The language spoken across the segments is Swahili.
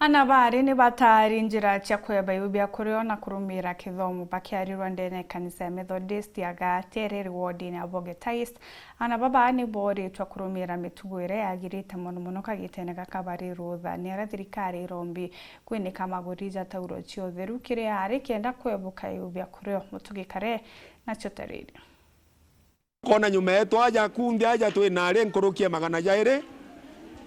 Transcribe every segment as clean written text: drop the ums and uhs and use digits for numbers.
Anabari ni batari njira cia kweba ibia kurio na kurumira kithomo bakiarirwa ndene kanisa ya Methodist ya Gatere ward ni Bogeta East. Anababa ni bori twa kurumira mitugwire yagirite muno kagitene gakabari rutha ni ara thirikari irombi kwinika magurija tauro cio theru kire ari kenda kwebuka ibia kurio mutugikare na chotariri. Kona nyuma yetu aja kundi aja twinare nkurukie magana jaire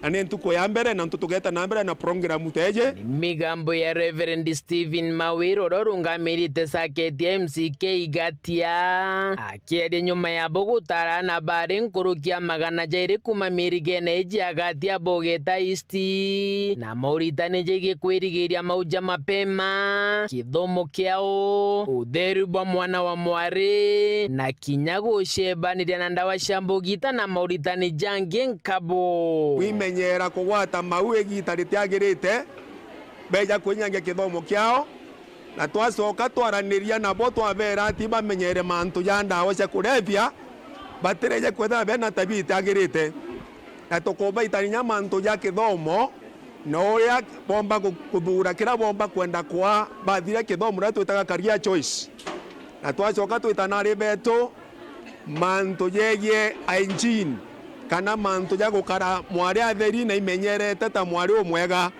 ane ntuko ya mbere na ntutugeta na mbere na program teje migambo ya Reverend Stephen Mawiro rorungamirite saketi ya MCK Igatia akiari nyuma ya Bogotara na bari nkurukia magana jairi kuma mirigene eji Agatia Bogeta East na Mauritania jege kwirigiria mauja mapema kithomo kiao utheru bwa mwana wa mwari na kinyago shebanire na ndawa shambogita na Mauritania jange nkabo menyera kugwata mau egitari tiagirite beja kunyange kithomo kiao na twacoka twaraniria nabo twabera ati bamenyere mantu ya ndawa cia kurevia batireje kwetha bena tabii tiagirite na tukomba itarinya mantu ya kithomo no ya bomba kuthura kira bomba kwenda kwa bathire kithomo ra twitaga career choice na twacoka twitanari beto mantu yeye engine kana mantu ya gukara mwari atheri na imenyerete ta mwari omwega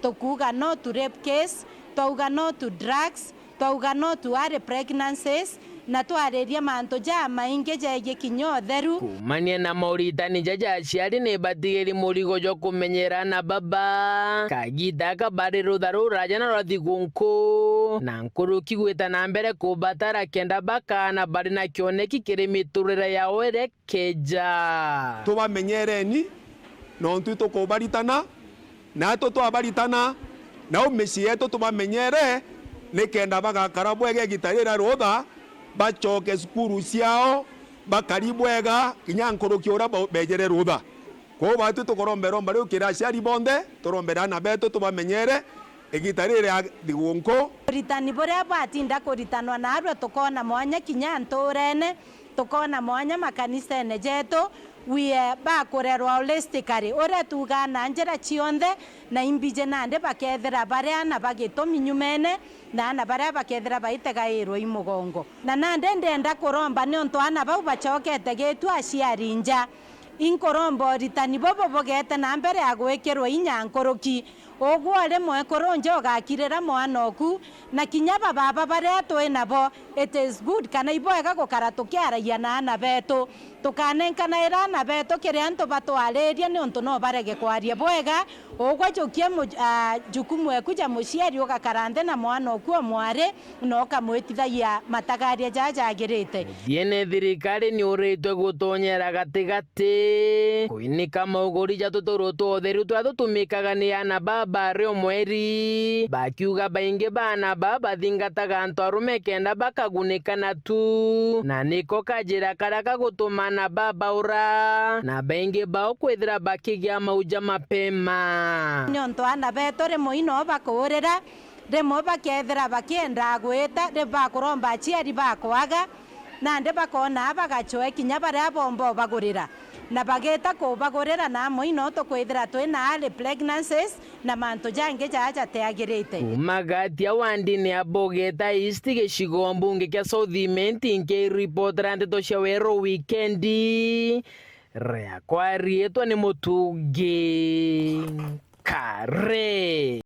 tukuga no to rape case tuuga no to drugs tuuga no to are pregnancies na twareria mantu ja mainge jege kinyo theru kumania na Mauritania jaja aciari ni batigiri murigo jo kumenyera na baba kagita kabari rutharu raja na rathigunku na nkuruki gwita na mbere kubatara kenda baka na bari na kioneki kiri miturire ya were keja tubamenyereni no ntuto kubaritana na twabaritana na umeci yetu tubamenyere nikenda bagakara bwege gitarira rutha bachoke skuru ciao bakari bwega kinya nkuruki ura bejere rutha ko batu tukorombera riu kiraciari bonde turombera na beto tubamenyere egitarire ya thigunku ritani boria batinda kuritanwa na arwa tukona mwanya kinya nturene tukona mwanya makanisa jeto wiye bakurerwa holistically ore tuga na njira cionthe na imbije nande bakethera baria na bagitomi nyumene na baria bakethera baitegairwo imugongo na nande ndenda kuromba ni onto ana bau bachokete gitu aciarinja inkorombo ritani bobo bogete na mbere ya gwikirwo inyankuruki ogwo rimwe kurunja ugakirira mwana oku na kinya baba baria twinabo it is good kana iboega gukara tukiaragia na ana betu tukanenkana ira na betu kiria ntu batwariria ni onto no barege kwaria bwega ogwo jukie jukumu ekuja muciari ugakarande na mwana oku omwari no kamwitithagia matagaria jajagirite yene thirikari ni uritwe gutonyera gatigati kuinika mauguri ja tuturu tutheru twa tutumikaga ni ana baba rio mweri bakiuga bainge bana baba thingataga antu arume kenda bakagunikana tu na niko kajira karaka gutumana baba ura na bainge bao kwithira bakigia mauja mapema ni onto ana beto rimwe ino bakurira rimwe bakethira bakienda gwita bakuromba aciari bakwaga nande bakona bagachoe kinya baria bombo bagurira na bageta ko bagorera na moino to kwithira twina ale pregnancies na manto jange jaja teagirite Magatia wandi ni Bogeta East gicigo mbunge kia Southiment nke report rande to shawero weekendi rea kwa rieto ni mutugi kare.